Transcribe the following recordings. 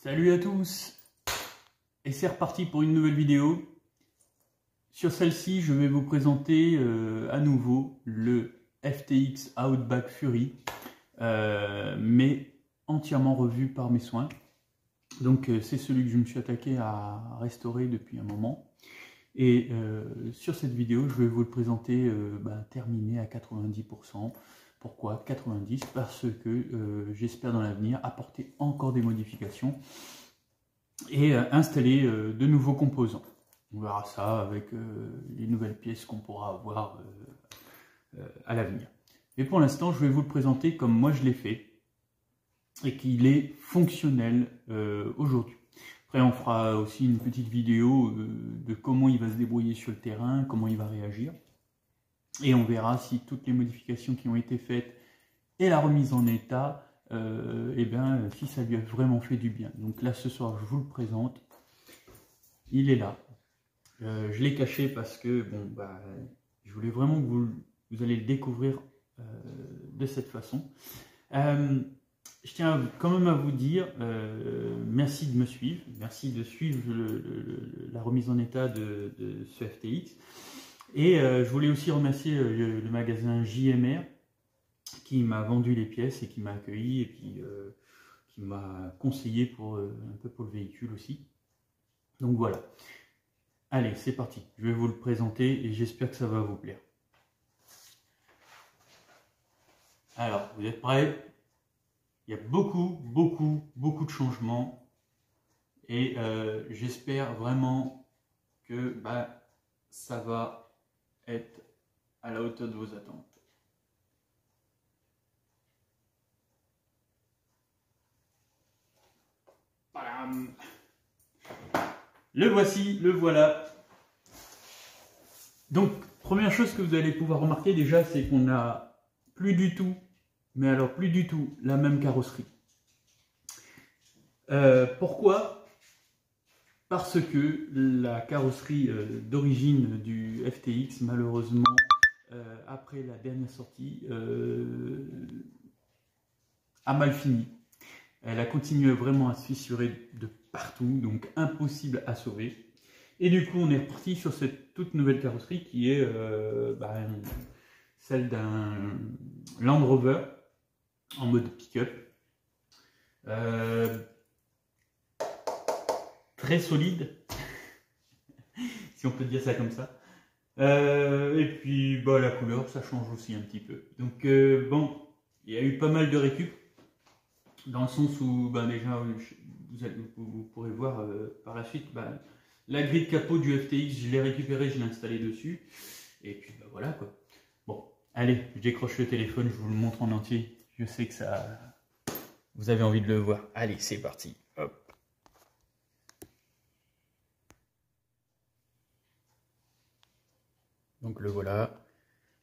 Salut à tous, et c'est reparti pour une nouvelle vidéo. Sur celle-ci, je vais vous présenter à nouveau le FTX Outback Fury, mais entièrement revu par mes soins. Donc c'est celui que je me suis attaqué à restaurer depuis un moment. Et sur cette vidéo, je vais vous le présenter terminé à 90%. Pourquoi 90? Parce que j'espère dans l'avenir apporter encore des modifications et installer de nouveaux composants. On verra ça avec les nouvelles pièces qu'on pourra avoir à l'avenir. Mais pour l'instant, je vais vous le présenter comme moi je l'ai fait et qu'il est fonctionnel aujourd'hui. Après, on fera aussi une petite vidéo de comment il va se débrouiller sur le terrain, comment il va réagir. Et on verra si toutes les modifications qui ont été faites et la remise en état, si ça lui a vraiment fait du bien. Donc là, ce soir, je vous le présente. Il est là. Je l'ai caché parce que je voulais vraiment que vous allez le découvrir de cette façon. Je tiens quand même à vous dire merci de me suivre, merci de suivre la remise en état de ce FTX. Et je voulais aussi remercier le magasin JMR qui m'a vendu les pièces et qui m'a accueilli et puis qui m'a conseillé un peu pour le véhicule aussi. Donc voilà. Allez, c'est parti. Je vais vous le présenter et j'espère que ça va vous plaire. Alors, vous êtes prêts? Il y a beaucoup de changements et j'espère vraiment que ça va être à la hauteur de vos attentes. Badam. Le voici, le voilà. Donc, première chose que vous allez pouvoir remarquer déjà, c'est qu'on n'a plus du tout, mais alors plus du tout, la même carrosserie. Pourquoi? Parce que la carrosserie d'origine du FTX, malheureusement, après la dernière sortie, a mal fini. Elle a continué vraiment à se fissurer de partout, donc impossible à sauver. Et du coup, on est reparti sur cette toute nouvelle carrosserie qui est celle d'un Land Rover en mode pick-up. Très solide, si on peut dire ça comme ça. Et puis la couleur, ça change aussi un petit peu. Donc il y a eu pas mal de récup, dans le sens où déjà vous pourrez voir par la suite, la grille de capot du FTX, je l'ai récupérée, je l'ai installée dessus. Et puis voilà quoi. Bon, allez, je décroche le téléphone, je vous le montre en entier. Je sais que vous avez envie de le voir. Allez, c'est parti. Hop. Donc le voilà.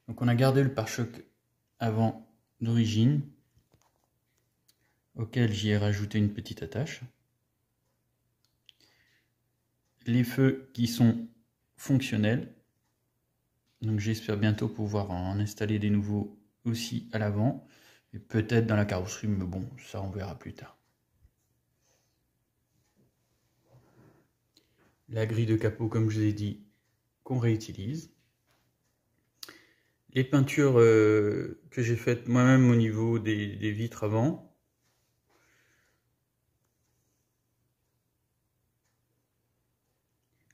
Donc on a gardé le pare-choc avant d'origine, auquel j'y ai rajouté une petite attache. Les feux qui sont fonctionnels. Donc j'espère bientôt pouvoir en installer des nouveaux aussi à l'avant. Et peut-être dans la carrosserie, mais bon, ça on verra plus tard. La grille de capot, comme je vous ai dit, qu'on réutilise. Les peintures que j'ai faites moi-même au niveau des vitres avant.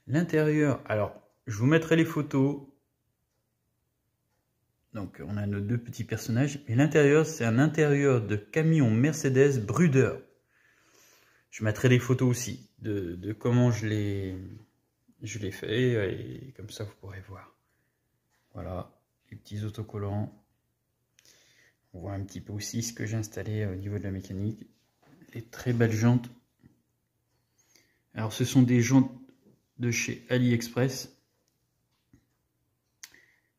L'intérieur, alors je vous mettrai les photos. Donc on a nos deux petits personnages. Et l'intérieur, c'est un intérieur de camion Mercedes Bruder. Je mettrai des photos aussi de comment je l'ai fait. Et comme ça, vous pourrez voir. Voilà, les petits autocollants. On voit un petit peu aussi ce que j'ai installé au niveau de la mécanique. Les très belles jantes. Alors ce sont des jantes de chez AliExpress.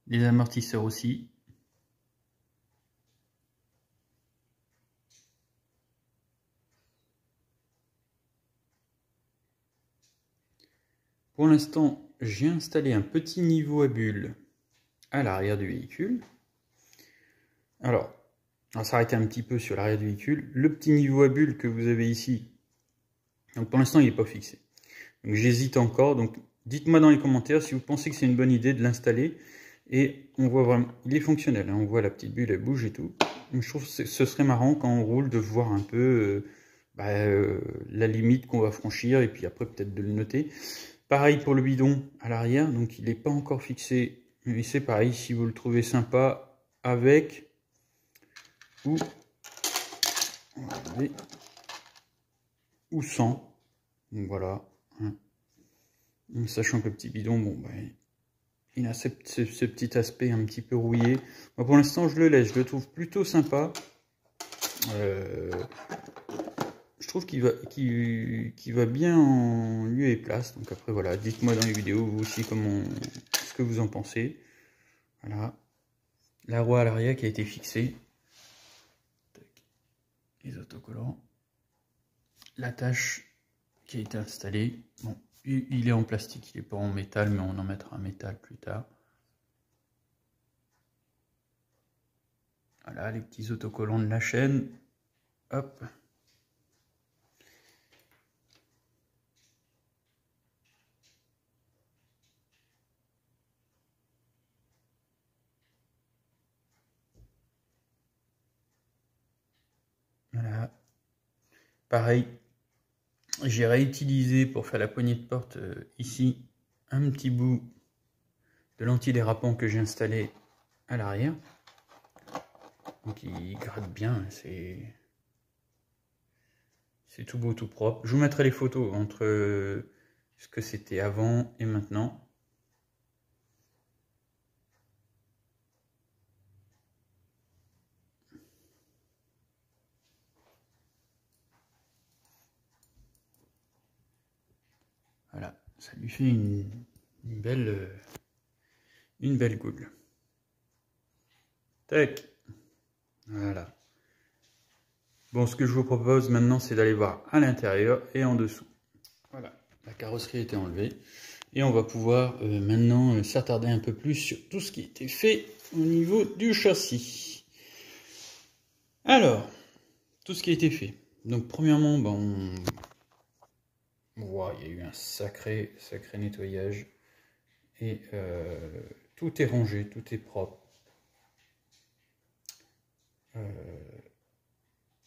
Les amortisseurs aussi. Pour l'instant, j'ai installé un petit niveau à bulles à l'arrière du véhicule. Alors, on va s'arrêter un petit peu sur l'arrière du véhicule. Le petit niveau à bulles que vous avez ici, Donc pour l'instant il n'est pas fixé. Donc j'hésite encore, donc dites-moi dans les commentaires si vous pensez que c'est une bonne idée de l'installer. Et on voit vraiment, il est fonctionnel, hein, on voit la petite bulle, elle bouge et tout. Donc je trouve que ce serait marrant quand on roule de voir un peu la limite qu'on va franchir et puis après peut-être de le noter. Pareil pour le bidon à l'arrière, donc il n'est pas encore fixé, mais c'est pareil, si vous le trouvez sympa avec ou, ou sans, donc voilà, hein. Sachant que le petit bidon, bon, il a ce petit aspect un petit peu rouillé. Moi, pour l'instant, je le laisse, je le trouve plutôt sympa. Je trouve qu'il va bien en lieu et place. Donc après, voilà, dites-moi dans les vidéos, vous aussi, ce que vous en pensez. Voilà. La roue à l'arrière qui a été fixée. Les autocollants. L'attache qui a été installée. Bon, il est en plastique, il n'est pas en métal, mais on en mettra un métal plus tard. Voilà, les petits autocollants de la chaîne. Hop. Voilà. Pareil, j'ai réutilisé pour faire la poignée de porte ici un petit bout de l'antidérapant que j'ai installé à l'arrière. Donc il gratte bien, c'est tout beau, tout propre. Je vous mettrai les photos entre ce que c'était avant et maintenant. Voilà, ça lui fait une belle goule. Tac. Voilà. Bon, ce que je vous propose maintenant, c'est d'aller voir à l'intérieur et en dessous. Voilà, la carrosserie a été enlevée. Et on va pouvoir maintenant s'attarder un peu plus sur tout ce qui a été fait au niveau du châssis. Alors, tout ce qui a été fait. Donc premièrement, on voit, il y a eu un sacré nettoyage. Et tout est rangé, tout est propre.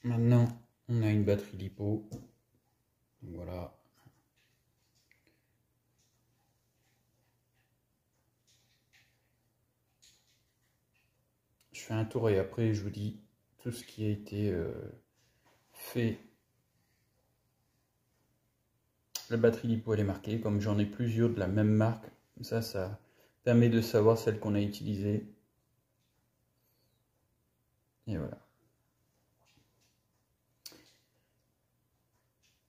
Maintenant, on a une batterie LiPo. Voilà. Je fais un tour et après, je vous dis tout ce qui a été fait. La batterie LiPo, elle est marquée. Comme j'en ai plusieurs de la même marque, ça permet de savoir celle qu'on a utilisée. Et voilà.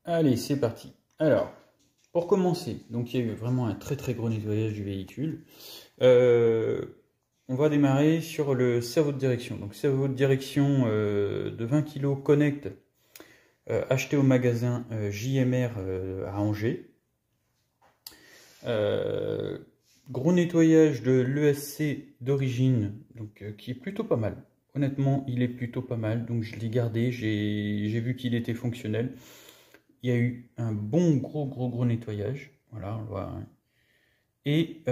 Allez, c'est parti. Alors, pour commencer, donc il y a eu vraiment un très gros nettoyage du véhicule. On va démarrer sur le cerveau de direction. Donc cerveau de direction de 20 kg Connect, acheté au magasin JMR à Angers. Gros nettoyage de l'ESC d'origine, donc qui est plutôt pas mal. Honnêtement, il est plutôt pas mal, donc je l'ai gardé, j'ai vu qu'il était fonctionnel. Il y a eu un bon gros nettoyage, voilà, on voit. Et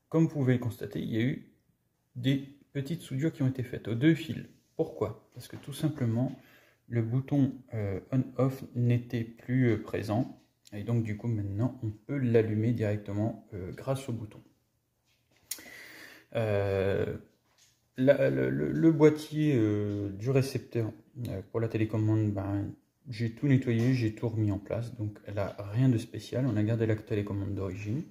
comme vous pouvez le constater, il y a eu des petites soudures qui ont été faites aux deux fils. Pourquoi? Parce que tout simplement, le bouton on-off n'était plus présent. Et donc du coup, maintenant, on peut l'allumer directement grâce au bouton. Le boîtier du récepteur pour la télécommande, j'ai tout nettoyé, j'ai tout remis en place, donc elle n'a rien de spécial. On a gardé la télécommande d'origine.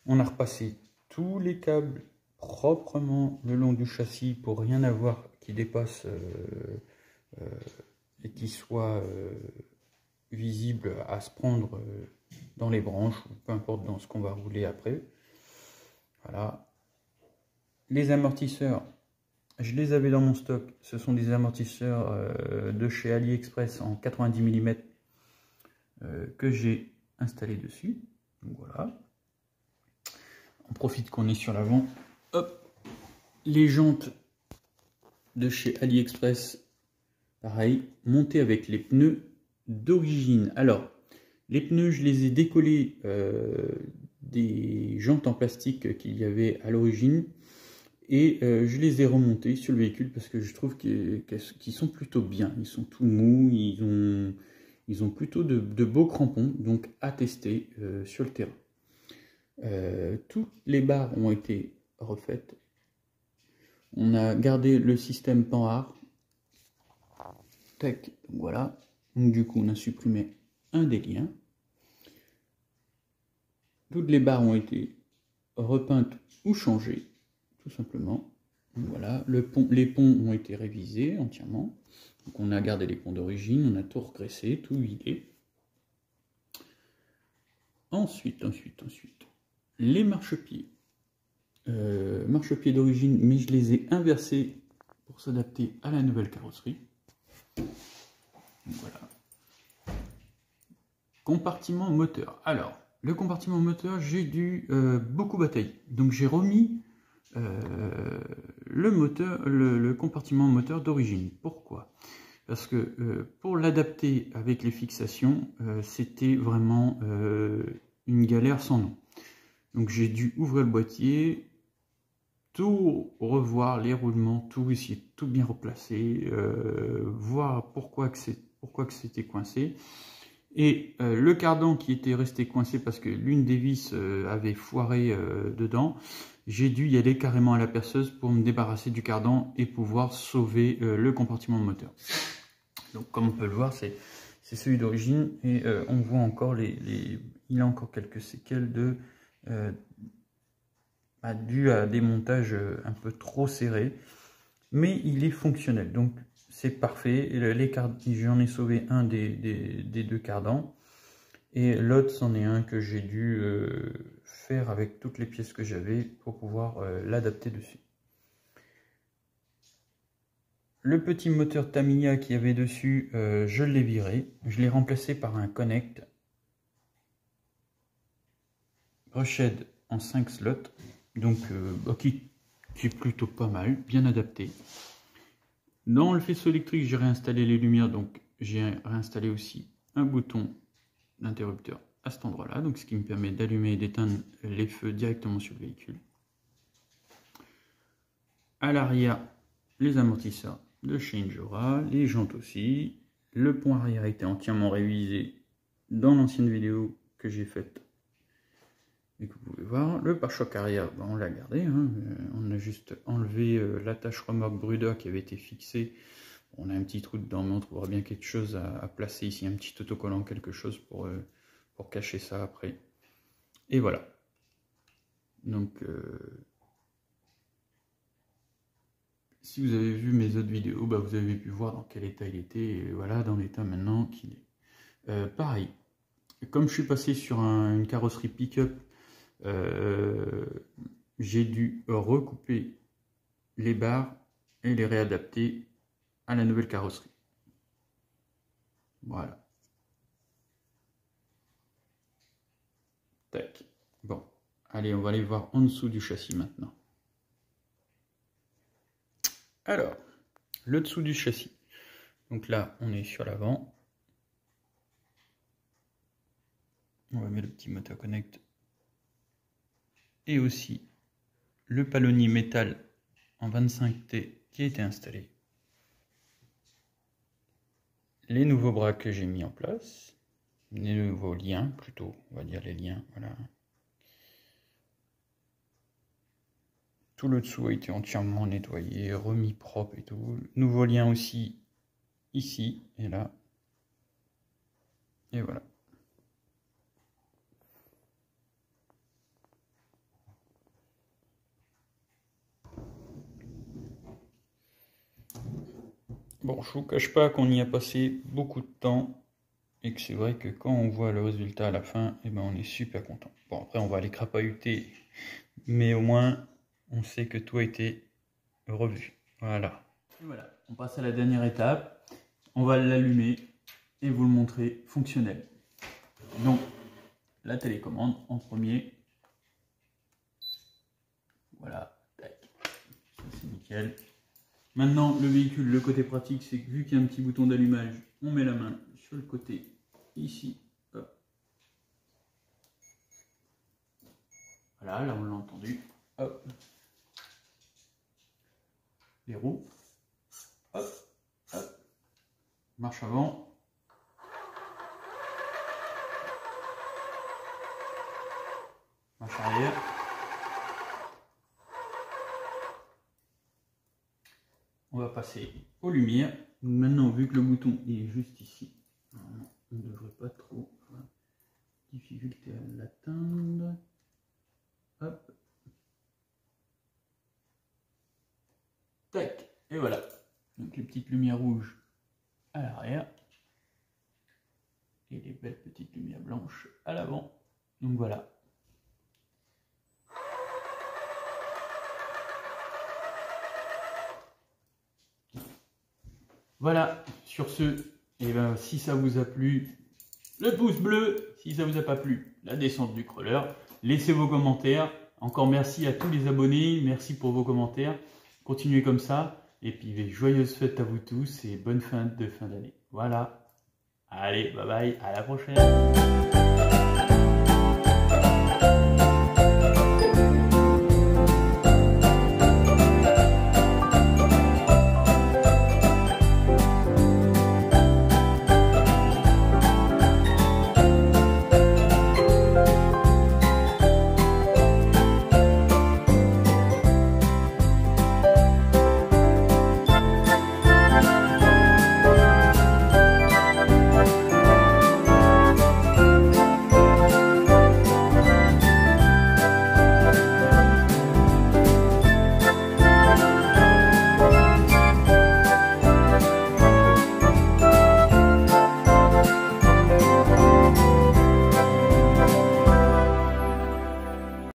On a repassé tous les câbles proprement le long du châssis pour rien avoir qui dépasse et qui soit visible à se prendre dans les branches ou peu importe dans ce qu'on va rouler après. Voilà. Les amortisseurs, je les avais dans mon stock. Ce sont des amortisseurs de chez AliExpress en 90 mm que j'ai installé dessus. Donc voilà. On profite qu'on est sur l'avant. Hop, les jantes de chez AliExpress, pareil, montées avec les pneus d'origine. Alors, Les pneus, je les ai décollés des jantes en plastique qu'il y avait à l'origine et je les ai remontés sur le véhicule parce que je trouve qu'ils sont plutôt bien. Ils sont tout mous, ils ont plutôt de beaux crampons, donc à tester sur le terrain. Toutes les barres ont été refaites. On a gardé le système Panhard. Tac, voilà. Donc du coup, on a supprimé un des liens. Toutes les barres ont été repeintes ou changées, tout simplement. Donc, voilà, les ponts ont été révisés entièrement. Donc on a gardé les ponts d'origine, on a tout regraissé, tout vidé. Ensuite, les marchepieds. Marchepieds d'origine, mais je les ai inversés pour s'adapter à la nouvelle carrosserie. Voilà. Compartiment moteur. Alors, le compartiment moteur, j'ai dû beaucoup batailler. Donc j'ai remis le compartiment moteur d'origine. Pourquoi? Parce que pour l'adapter avec les fixations, c'était vraiment une galère sans nom. Donc j'ai dû ouvrir le boîtier, tout revoir, les roulements, tout essayer de tout bien replacer, voir pourquoi que c'était coincé. Et le cardan qui était resté coincé parce que l'une des vis avait foiré dedans, j'ai dû y aller carrément à la perceuse pour me débarrasser du cardan et pouvoir sauver le compartiment moteur. Donc comme on peut le voir, c'est celui d'origine et on voit encore il a encore quelques séquelles dû à des montages un peu trop serrés, mais il est fonctionnel, donc c'est parfait. J'en ai sauvé un des deux cardans, et l'autre c'en est un que j'ai dû faire avec toutes les pièces que j'avais pour pouvoir l'adapter dessus. Le petit moteur Tamiya qu'il y avait dessus, je l'ai viré, je l'ai remplacé par un Connect Brushed en 5 slots, donc qui est plutôt pas mal, bien adapté. Dans le faisceau électrique, j'ai réinstallé les lumières, donc j'ai réinstallé aussi un bouton d'interrupteur à cet endroit-là, donc ce qui me permet d'allumer et d'éteindre les feux directement sur le véhicule. À l'arrière, les amortisseurs de chez Injora, les jantes aussi. Le pont arrière a été entièrement révisé dans l'ancienne vidéo que j'ai faite et que vous pouvez voir. Le pare-choc arrière, on l'a gardé, hein. On a juste enlevé l'attache remorque Bruder qui avait été fixée. On a un petit trou dedans, mais on trouvera bien quelque chose à placer ici, un petit autocollant, quelque chose pour cacher ça après. Et voilà. Donc, si vous avez vu mes autres vidéos, vous avez pu voir dans quel état il était, et voilà, dans l'état maintenant qu'il est. Pareil, comme je suis passé sur une carrosserie pick-up, j'ai dû recouper les barres et les réadapter à la nouvelle carrosserie. Voilà. Tac. Bon, allez, on va aller voir en dessous du châssis maintenant. Alors, le dessous du châssis. Donc là, on est sur l'avant. On va mettre le petit moteur connect. Et aussi le palonnier métal en 25T qui a été installé. Les nouveaux bras que j'ai mis en place. Les nouveaux liens, plutôt, on va dire les liens, voilà. Tout le dessous a été entièrement nettoyé, remis propre et tout. Nouveau lien aussi ici et là. Et voilà. Bon, je vous cache pas qu'on y a passé beaucoup de temps et que c'est vrai que quand on voit le résultat à la fin, on est super content. Bon, après on va aller crapahuter, mais au moins on sait que tout a été revu. Voilà. Et voilà, on passe à la dernière étape. On va l'allumer et vous le montrer fonctionnel. Donc, la télécommande en premier. Voilà, tac. Ça c'est nickel. Maintenant, le véhicule, le côté pratique, c'est que vu qu'il y a un petit bouton d'allumage, on met la main sur le côté ici, hop, Voilà, là on l'a entendu. Hop. Les roues. Hop, hop. Marche avant. Marche arrière. On va passer aux lumières. Maintenant, vu que le bouton est juste ici, on ne devrait pas trop avoir difficulté à l'atteindre. Hop. Tac. Et voilà. Donc les petites lumières rouges à l'arrière. Et les belles petites lumières blanches à l'avant. Donc voilà. Voilà, sur ce, et ben, si ça vous a plu, le pouce bleu. Si ça vous a pas plu, la descente du crawler. Laissez vos commentaires. Encore merci à tous les abonnés. Merci pour vos commentaires. Continuez comme ça. Et puis, joyeuses fêtes à vous tous et bonne fin d'année. Voilà. Allez, bye bye, à la prochaine.